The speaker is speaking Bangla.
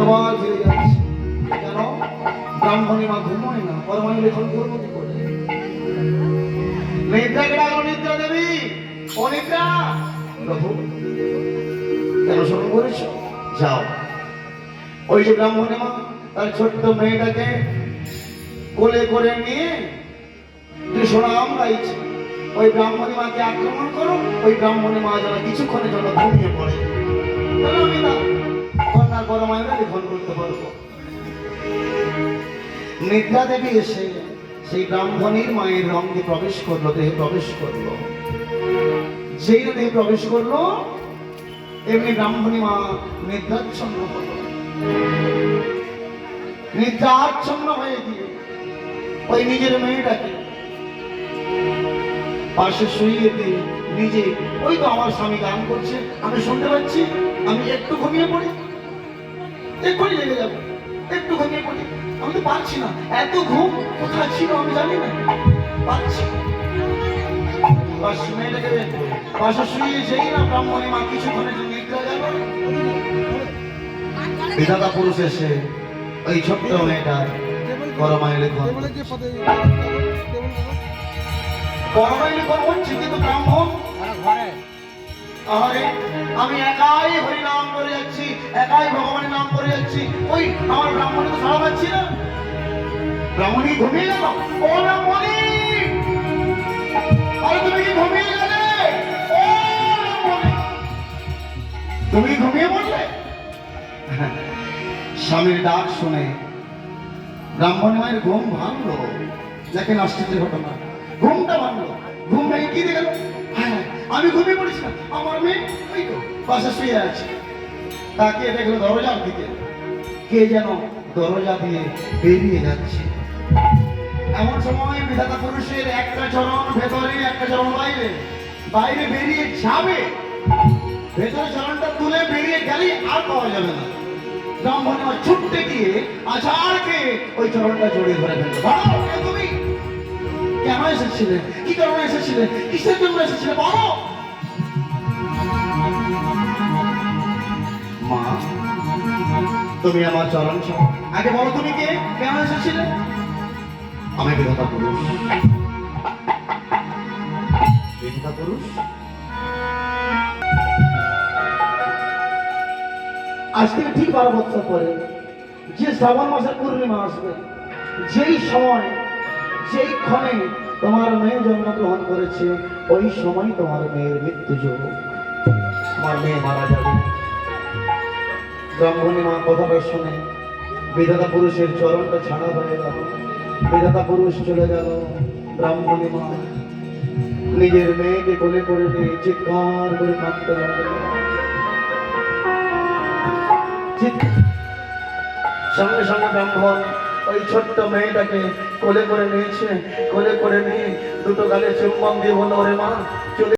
আবার ফিরে যাচ্ছে। কেন? ব্রাহ্মণী মা ঘুমোয় না, পরমাণু লেখন করবো কি করে? নিদ্রাকে ডাকো, নিদ্রা দেবী, ও নিদ্রা। প্রভু কেন স্মরণ করেছ? যাও, ওই যে ব্রাহ্মণী মা তার ছোট্ট মেয়েটাকে কোলে করে নিয়ে কৃষ্ণনাম গাইছে, ওই ব্রাহ্মণী মাকে আক্রমণ করো, ওই ব্রাহ্মণী মা যেন কিছুক্ষণের জন্য ঘুমিয়ে পড়ে, তাহলে আমি না কন্যার পরমায়ুরা লিখন করতে পারবো। নিদ্রা দেবী এসে সেই ব্রাহ্মণীর মায়ের রঙে প্রবেশ করলো, দেহে প্রবেশ করলো। যেই দেহে প্রবেশ করলো এমনি ব্রাহ্মণী মা নিদ্রাচ্ছন্ন হলো। নিদ্রাচ্ছন্ন হয়ে গিয়ে ওই নিজের মেয়েটাকে পাশে শুইয়ে দিয়ে নিজে, ওই তো আমার স্বামী গান করছে, আমি শুনতে পাচ্ছি, আমি একটু ঘুমিয়ে পড়ি, এক্ষুনি লেগে যাবে, একটু ঘুমিয়ে পড়ি, আমি তো পারছি না, এত ঘুম কোথায় ছিল আমি জানি না, পাচ্ছি। মেয়েটাকে পাশে শুয়ে যেই না ব্রাহ্মণী মা কিছুক্ষণের জন্য নিদ্রা গেল, বিধাতা পুরুষ এসে ওই ছোট্ট মেয়েটার পরমায়ু লিখন হচ্ছে, কিন্তু ব্রাহ্মণ আরে আমি একাই হরি নাম করে যাচ্ছি, একাই ভগবানের নাম করে যাচ্ছি, ওই আমার ব্রাহ্মণী তো সারা পাচ্ছি না। ব্রাহ্মণী ঘুমিয়ে গেল, ও ব্রাহ্মণী, আরে তুমি কি ঘুমিয়ে গেলে? ও ব্রাহ্মণী, তুমি ঘুমিয়ে পড়লে? স্বামীর ডাক শুনে ব্রাহ্মণ মায়ের ঘুম ভাঙলো। দেখেন আশ্চর্যের ঘটনা, ঘুমটা ভাঙলো, ঘুম ভেঙে কি দেখল, হ্যাঁ আমি ঘুমিয়ে পড়েছিলাম, আমার মেয়ে ওই তো পাশে শুয়ে আছে। তাকিয়ে দেখলো দরজার দিকে কে যেন দরজা দিয়ে বেরিয়ে যাচ্ছে। এমন সময় বিধাতা পুরুষের একটা চরণ ভেতরে, একটা চরণ বাইরে, বাইরে বেরিয়ে যাবে, ভেতরে চরণটা তুলে বেরিয়ে গেলেই আর পাওয়া যাবে না। ব্রাহ্মণ ছুটতে গিয়ে আচারকে ওই চরণটা জড়িয়ে ধরে ফেললো। তুমি কেন এসেছিলে, কি কারণে এসেছিলে, কিসের জন্য এসেছিলে বলো? মা তুমি আমার চরণ ছাড়ো, আগে বলো তুমি কে, কেন এসেছিলে? আমি বিধাতা পুরুষ। বিধাতা পুরুষ? আজ থেকে ঠিক 12 বছর পরে যে শ্রাবণ মাসের পূর্ণিমা আসবে, যেই সময়, যেই ক্ষণে তোমার মেয়ে জন্মগ্রহণ করেছে, ওই সময় তোমার মেয়ের মৃত্যু যোগ, তোমার মেয়ে মারা যাবে। ব্রাহ্মণী মা কথাটা শুনে বিধাতা পুরুষের চরণটা ছাড়া হয়ে গেল, বিধাতা পুরুষ চলে গেল। ব্রাহ্মণী মা নিজের মেয়েকে কোলে করে নিয়ে চিৎকার করে কাঁদতে লাগলো। সঙ্গে সঙ্গে ব্রাহ্মণ ওই ছোট্ট মেয়েটাকে কোলে করে নিয়েছে, কোলে করে নিয়ে দুটো গালে চুম্বন দিয়ে বলল, ওরে মা চলে